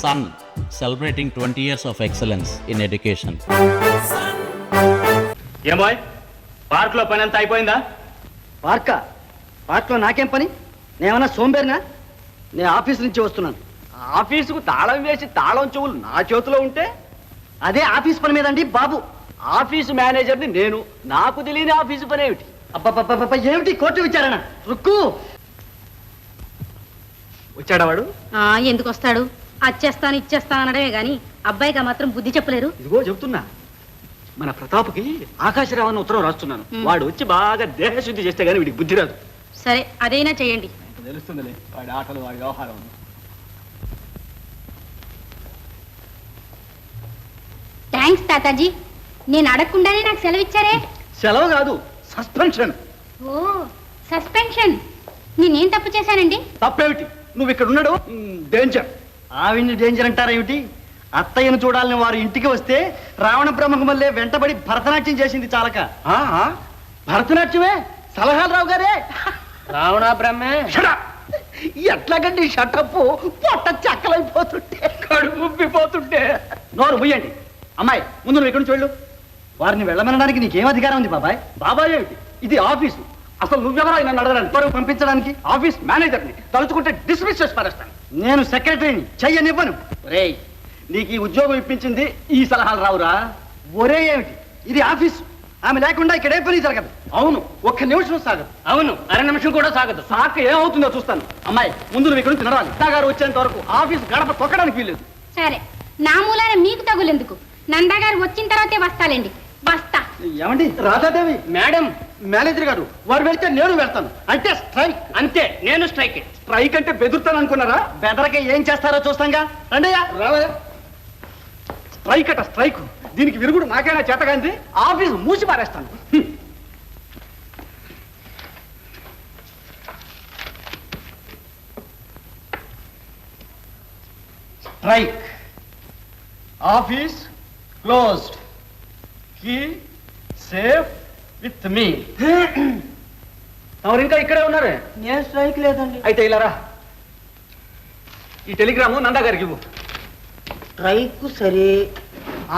son celebrating 20 years of excellence in education. ఏమోయ్ పార్క్లో పని అంతా అయిపోయిందా? పార్క్లో నాకేం పని? నేనేమన్నా సోంబేరినా? నేను ఆఫీస్ నుంచి వస్తున్నాను. ఆఫీసుకు తాళం వేసి తాళం చెవులు నా చేతిలో ఉంటే అదే ఆఫీస్ పని మీదండి బాబు. ఆఫీసు మేనేజర్ని నేను, నాకు తెలియని ఆఫీసు పని ఏమిటి? అబ్బబ్బబ్బబ్బ, ఏమిటి కోర్టు విచారణ? రుక్కు వచ్చాడా వాడు? ఎందుకు వస్తాడు? అచ్చేస్తాను ఇచ్చేస్తాను అనడమే గాని అబ్బాయికి మాత్రం బుద్ధి చెప్పలేరు. ఇదిగో చెప్తున్నా, మన ప్రతాప్కి ఆకాశరావు అన్న ఉత్తరం రాస్తున్నాను. వాడు వచ్చి బాగా దేహశుద్ధి చేస్తే గానీ వీడికి బుద్ధి రాదు. సరే అదైనా చేయండి. తెలుస్తుందిలే వాడి ఆటలు, వాడి వ్యవహారం. థ్యాంక్స్ తాతాజీ, నేను అడగకుండానే నాకు సెలవు ఇచ్చారే. సెలవు కాదు, సస్పెన్షన్. ఓ సస్పెన్షన్. నేనేం తప్పు చేశానండి? తప్పేమిటి? నువ్వు ఇక్కడ ఉన్నాడు డేంజర్. ఆవిడ్ని డేంజర్ అంటారా ఏమిటి? అత్తయ్యను చూడాలని వారు ఇంటికి వస్తే రావణ బ్రహ్మకు మళ్ళీ వెంటబడి భరతనాట్యం చేసింది చాలక. భరతనాట్యమే? సలహాలు రావు గారే. రావణ బ్రహ్మే ఎట్లాగండి షటప్? పొట్ట చెక్కలైపోతుంటే, కడుపు ఉబ్బిపోతుంటే. నోరు ముయ్యండి. అమ్మాయి, ముందు నువ్వు ఇక్కడి నుంచి వెళ్ళు. వారిని వెళ్ళమనడానికి నీకేం అధికారం ఉంది బాబాయ్? బాబాయ్ ఏమిటి? ఇది ఆఫీసు. అసలు నువ్వెవరో నన్ను అడగడానికి? త్వరగా పంపించడానికి ఆఫీస్ మేనేజర్ని తలుచుకుంటే డిస్మిస్ చేసి పారేస్తాను. నేను సెక్రటరీని, చెయ్యనివ్వను. రేయ్, నీకు ఈ ఉద్యోగం ఇప్పించింది ఈ సలహాలు రావురా? ఒరే ఏమిటి? ఇది ఆఫీసు. ఆమె లేకుండా ఇక్కడ ఏ పని జరగదు. అవును, ఒక్క నిమిషం సాగదు. అవును, అర నిమిషం కూడా సాగదు. సాక ఏమవుతుందో చూస్తాను. అమ్మాయి, ముందు నువ్వు ఇక్కడ నుంచి నడవాలి. గారు వచ్చేంత వరకు ఆఫీస్ గడప తొక్కడానికి వీల్లేదు. సరే, నా మూలాన మీకు తగులెందుకు? నందగారు వచ్చిన తర్వాతే వస్తాలేండి. వస్తా. ఏమండి రాధాదేవి? మేడం, మేనేజర్ గారు వారు వెళ్తే నేను వెళ్తాను. అంటే స్ట్రైక్. అంతే, నేను స్ట్రైక్. స్ట్రైక్ అంటే బెదురుతాను అనుకున్నారా? బెదరక ఏం చేస్తారో చూస్తాంగా. రండయ్యా. రావయ్యా. స్ట్రైక్ అట స్ట్రైక్. దీనికి విరుగుడు నాకైనా చేతగాంది. ఆఫీస్ మూసి పారేస్తాను. Strike. Office closed. Key safe with me. ఎవరు ఇంకా ఇక్కడే ఉన్నారు? నేను స్ట్రైక్ లేదండి. అయితే ఇలా రా. ఈ టెలిగ్రాము నందా గారికి ఇవ్వు. స్ట్రైక్ సరే,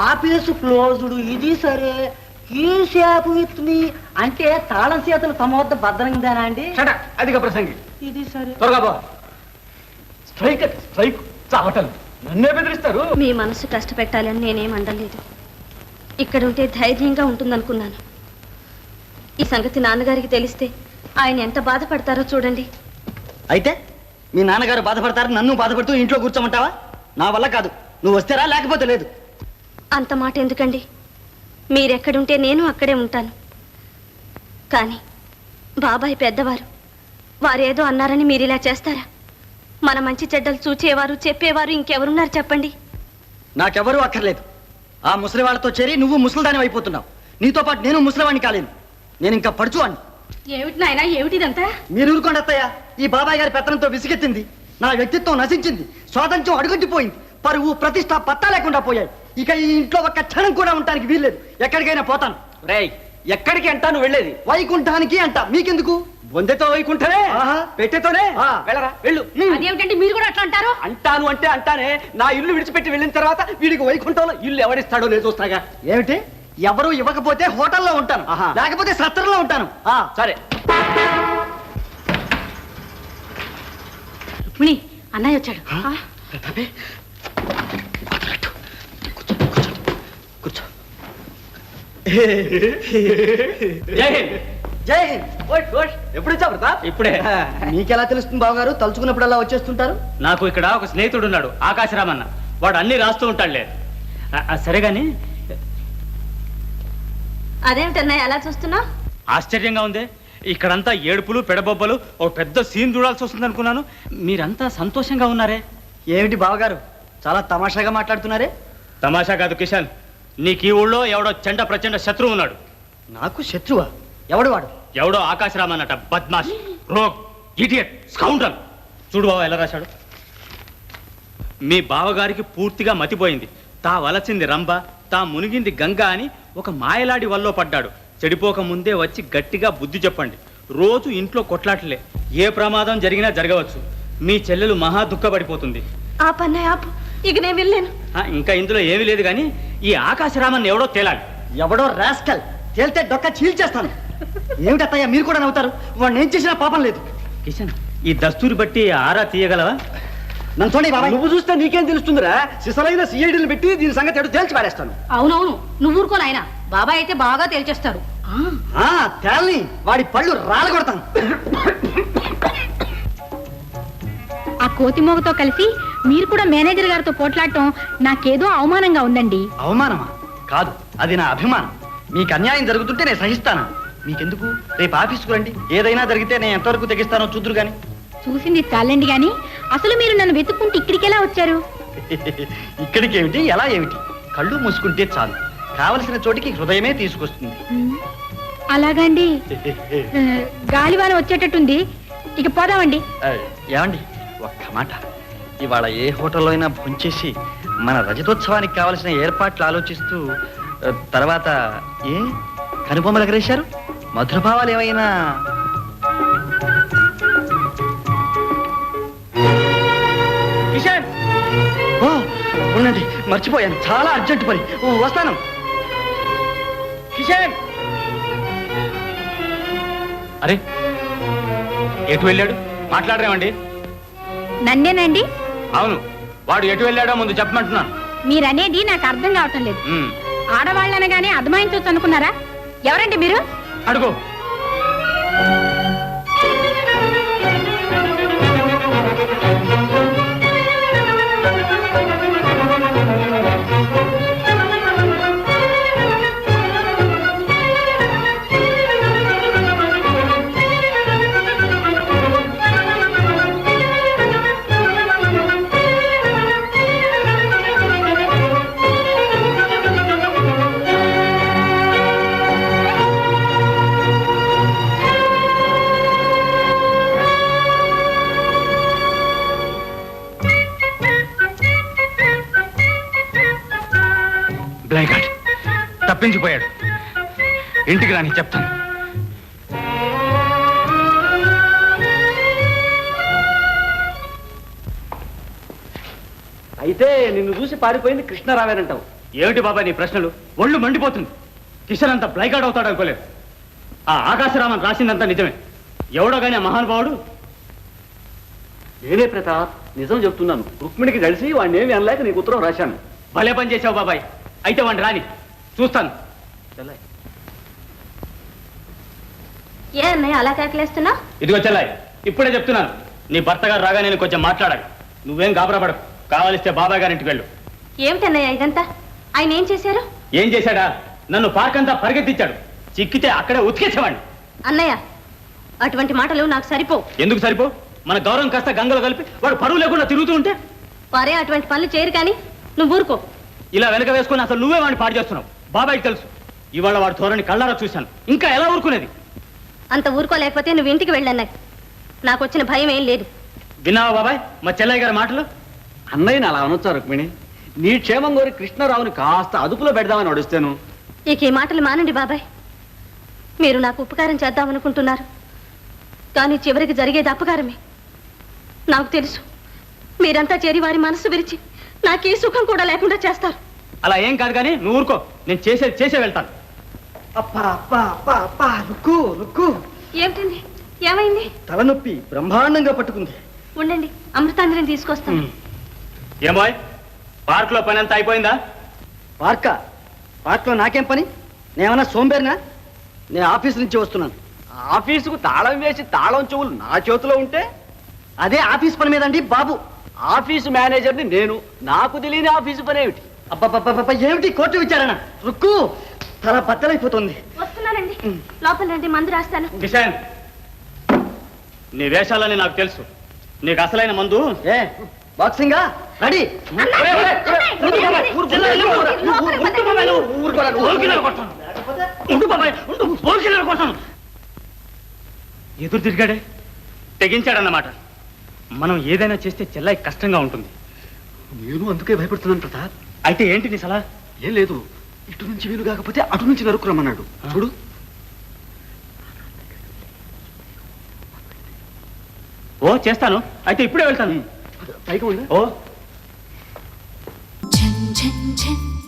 ఆఫీసు క్లోజ్డ్ ఇది సరే, కీ షాప్ విత్ మీ అంటే తాళం చేతులు తమ వద్ద భద్రంగానా అండి? అధిక ప్రసంగి. ఇది సరే. త్వరగా బా. స్ట్రైక్ అంటే స్ట్రైక్. చావటలు నన్నే బెదిరిస్తారు. మీ మనసు కష్టపెట్టాలని నేనేం అనలేదు. ఇక్కడ ఉంటే ధైర్యంగా ఉంటుందనుకున్నాను. ఈ సంగతి నాన్నగారికి తెలిస్తే ఆయన ఎంత బాధపడతారో చూడండి. అయితే మీ నాన్నగారు బాధపడతారు, నన్ను బాధపడుతూ ఇంట్లో కూర్చోమంటావా? నా వల్ల కాదు. నువ్వు వస్తేరా, లేకపోతే లేదు. అంత మాట ఎందుకండి? మీరెక్కడుంటే నేను అక్కడే ఉంటాను. కానీ బాబాయ్ పెద్దవారు, వారేదో అన్నారని మీరు ఇలా చేస్తారా? మన మంచి చెడ్డలు చూచేవారు, చెప్పేవారు ఇంకెవరున్నారు చెప్పండి? నాకెవరూ అక్కర్లేదు. ఆ ముసలి వాళ్ళతో చేరి నువ్వు ముసలిదాని అయిపోతున్నావు. నీతో పాటు నేను ముసలివాణ్ణి కాలేను. నేను ఇంకా పడుచువాణ్ణి. ఏమిటి నాయనా, ఏమిటిదంతా? మీరు ఊరుకోండి అత్తయ్య. ఈ బాబాయ్ గారి పెత్తనంతో విసిగెత్తింది. నా వ్యక్తిత్వం నశించింది. స్వాతంత్ర్యం అడుగంటిపోయింది. పరువు ప్రతిష్ట పత్తా లేకుండా పోయాయి. ఇక ఈ ఇంట్లో ఒక్క క్షణం కూడా ఉండడానికి వీల్లేదు. ఎక్కడికైనా పోతాను. రేయ్, ఎక్కడికి అంటాను వెళ్ళేది? వైకుంఠానికి అంట. మీకెందుకు? బొందెతో వైకుంఠమే, పెట్టెతోనే. వెళ్ళరా, వెళ్ళు. అదేమిటండి మీరు కూడా అట్లా అంటారు? అంటాను అంటే అంటానే. నా ఇల్లు విడిచిపెట్టి వెళ్ళిన తర్వాత వీడికి వైకుంఠంలో ఇల్లు ఎవరిస్తాడో లేదు చూస్తాగా. ఏమిటి? ఎవరు ఇవ్వకపోతే హోటల్లో ఉంటాను, లేకపోతే సత్రంలో ఉంటాను. సరే. రుక్మిణి, అన్నయ్య వచ్చాడు. కూర్చో. జై హింద్. జై హింద్. ఎప్పుడు వచ్చా ప్రతాప్? ఇప్పుడే. మీకెలా తెలుస్తుంది బావగారు? తలుచుకున్నప్పుడల్లా వచ్చేస్తుంటారు. నాకు ఇక్కడ ఒక స్నేహితుడు ఉన్నాడు, ఆకాశరామన్న. వాడు అన్ని రాస్తూ ఉంటాడులే. సరే గాని, అదేమిటన్నయ్య అలా చూస్తున్నా? ఆశ్చర్యంగా ఉంది. ఇక్కడంతా ఏడుపులు, పెడబొబ్బలు, ఒక పెద్ద సీన్ చూడాల్సి వస్తుంది అనుకున్నాను. మీరంతా సంతోషంగా ఉన్నారే. ఏమిటి బావగారు చాలా తమాషాగా మాట్లాడుతున్నారే? తమాషా కాదు కిషన్. నీకు ఈ ఊళ్ళో ఎవడో చెండ ప్రచండ శత్రువు ఉన్నాడు. నాకు శత్రువా? ఎవడు వాడు? ఎవడో ఆకాశరామన్నట. బద్మాష్, రోగ్, ఇడియట్, స్కౌండ్రల్. చూడు బావ ఎలా రాశాడు. మీ బావగారికి పూర్తిగా మతిపోయింది. తా వలసింది రంభ, తా మునిగింది గంగా అని ఒక మాయలాడి వల్లో పడ్డాడు. చెడిపోక ముందే వచ్చి గట్టిగా బుద్ధి చెప్పండి. రోజు ఇంట్లో కొట్లాటలే. ఏ ప్రమాదం జరిగినా జరగవచ్చు. మీ చెల్లెలు మహా దుఃఖపడిపోతుంది. ఆపన్నయ్య ఆపు. ఇక నేను వెళ్ళాను. ఇంకా ఇందులో ఏమీ లేదు కానీ ఈ ఆకాశరామన్ ఎవడో తేలాలి. ఎవడో రాస్కల్ తేలితే డొక్క చీల్చేస్తాను. ఏమిటి అత్తయ్య మీరు కూడా నవ్వుతారు? వాడిని ఏం చేసినా పాపం లేదు. కిషన్, ఈ దస్తూరి బట్టి ఆరా తీయగలవా? నన్ను చూడండి బాబా. నువ్వు చూస్తే నీకేం తెలుస్తుందిరా? సిసలైన సిఐడీలు పెట్టి దీని సంగతి ఎడు తేల్చి పారేస్తాను. అవునవును, నువ్వు ఊరుకోను ఆయన. బాబాయ్ అయితే బాగా తేల్చేస్తాడు. తేల్ని వాడి పళ్ళు రాలగొడతాను. ఆ కోతిమోగతో కలిసి మీరు కూడా మేనేజర్ గారితో పోట్లాడటం నాకేదో అవమానంగా ఉందండి. అవమానమా? కాదు, అది నా అభిమానం. మీకు అన్యాయం జరుగుతుంటే నేను సహిస్తాను. మీకెందుకు? రేపు ఆఫీస్కు రండి. ఏదైనా జరిగితే నేను ఎంతవరకు తెగిస్తానో చూద్దురు గాని. చూసింది చాలండి గాని అసలు మీరు నన్ను వెతుక్కుంటూ ఇక్కడికి ఎలా వచ్చారు? ఇక్కడికి ఏమిటి, ఎలా ఏమిటి? కళ్ళు మూసుకుంటే చాలు, కావలసిన చోటికి హృదయమే తీసుకొస్తుంది. అలాగండి. గాలివాన వచ్చేటట్టుంది, ఇక పోదామండి. ఏమండి, ఒక్క మాట. ఇవాళ ఏ హోటల్లో అయినా భోంచేసి మన రజతోత్సవానికి కావలసిన ఏర్పాట్లు ఆలోచిస్తూ తర్వాత ఏ కనుబొమ్మలు ఎగరేశారు? మధురభావాలు ఏమైనా? కిషన్, ఓ ఉండండి, మర్చిపోయాను, చాలా అర్జెంట్ పని. వస్తాను. కిషన్! అరే, ఎటు వెళ్ళాడు? మాట్లాడరేమండి? నన్నేనండి? అవును, వాడు ఎటు వెళ్ళాడో ముందు చెప్పమంటున్నాను. మీరనేది నాకు అర్థం కావటం లేదు. ఆడవాళ్ళనగానే అదమాయించవచ్చు అనుకున్నారా? ఎవరండి మీరు? అడుగు. బ్లాంకెట్ తప్పించిపోయాడు. ఇంటికి రాని చెప్తాను. అయితే నిన్ను చూసి పారిపోయింది కృష్ణరావేనంటావు? ఏమిటి బాబాయ్ నీ ప్రశ్నలు? ఒళ్ళు మండిపోతుంది. కిషన్ అంత బ్లైకాడ్ అవుతాడు అనుకోలేదు. ఆ ఆకాశరామన్ రాసిందంతా నిజమే. ఎవడో కానీ ఆ మహానుభావుడు. నేనే ప్రతాప్, నిజం చెప్తున్నాను. రుక్మిణికి కలిసి వాడిని ఏమి అనలేక నీకు ఉత్తరం రాశాను. భలే పని చేసావు బాబాయ్. అయితే వాడిని రాని చూస్తాను. ఏ అన్నయ్య అలా కేకలేస్తున్నా? ఇదిగో చెల్లాయి, ఇప్పుడే చెప్తున్నాను. నీ భర్త గారు రాగా నేను కొంచెం మాట్లాడాలి. నువ్వేం గాబరాపడకు. కావాలిస్తే బాబాయ్ గారింటికి వెళ్ళు. ఏమిటన్నయ్య ఇదంతా? ఆయన ఏం చేశారు? ఏం చేశాడా? నన్ను పార్క్ అంతా పరిగెత్తించాడు. చిక్కితే అక్కడే ఉతికేసేవాడిని. అన్నయ్య, అటువంటి మాటలు నాకు సరిపో. ఎందుకు సరిపో? మన గౌరవం కాస్త గంగలో కలిపి వాడు పరువు లేకుండా తిరుగుతూ ఉంటే వారే అటువంటి పనులు చేయరు కానీ నువ్వు ఊరుకో. ఇలా వెనక వేసుకుని అసలు నువ్వే వాడిని పాడు చేస్తున్నావు. బాబాయ్కి తెలుసు. ఇవాళ వాడు ధోరణి కళ్ళారా చూశాను. ఇంకా ఎలా ఊరుకునేది? అంత ఊరుకోలేకపోతే నువ్వు ఇంటికి వెళ్ళన్నయ్య. నాకు వచ్చిన భయం ఏం లేదు. విన్నావా బాబాయ్ మా చెల్లయ్య గారి మాటలు? అన్నయ్యని అలా అనొచ్చా రుక్మిణి? నీ క్షేమం కోరి కృష్ణరావుని కాస్త అదుపులో పెడదామని అడుస్తాను. ఇక ఈ మాటలు మానండి బాబాయ్. మీరు నాకు ఉపకారం చేద్దామనుకుంటున్నారు, కానీ చివరికి జరిగేది అపకారమే. నాకు తెలుసు. మీరంతా చేరి వారి మనసు విరిచి నాకు ఈ సుఖం కూడా లేకుండా చేస్తారు. అలా ఏం కాదు కానీ నువ్వు ఊరుకో. నేను చేసే వెళ్తాను. రుక్కు రుక్కు. ఏమిటండి? ఏమైంది? తలనొప్పి బ్రహ్మాండంగా పట్టుకుంది. ఉండండి, అమృతాంజలిని తీసుకొస్తాను. ఏం బాయ్, పార్క్ లో పని అంతా అయిపోయిందా? పార్క్లో నాకేం పని? నేనేమన్నా సోంబేరినా? నేను ఆఫీస్ నుంచి వస్తున్నాను. ఆఫీసుకు తాళం వేసి తాళం చెవులు నా చేతిలో ఉంటే అదే ఆఫీస్ పని మీదండి బాబు. ఆఫీసు మేనేజర్ని నేను. నాకు తెలియని ఆఫీసు పని ఏమిటి? అబ్బబ్బబ్బబ్బ, ఏమిటి కోర్టు విచారణ? రుక్కు, తల బద్దలైపోతుంది. వస్తున్నానండి, లోపల రండి, మందు రాస్తాను. కిషన్, నీ వేషాలని నాకు తెలుసు. నీకు అసలైన మందు ఏ బాక్సింగా? రెడీ. ఎదురు తిరిగాడే, తెగించాడన్నమాట. మనం ఏదైనా చేస్తే చెల్లాయి కష్టంగా ఉంటుంది. నేను అందుకే భయపడుతున్నాను ప్రతాప్. అయితే ఏంటి నీ సలహా? ఏం లేదు, ఇటు నుంచి వీలు కాకపోతే అటు నుంచి నరుకురమ్మన్నాడు. చూడు. ఓ చేస్తాను. అయితే ఇప్పుడే వెళ్తాను. పైకి ఉందా? ఓ ఛన్ ఛన్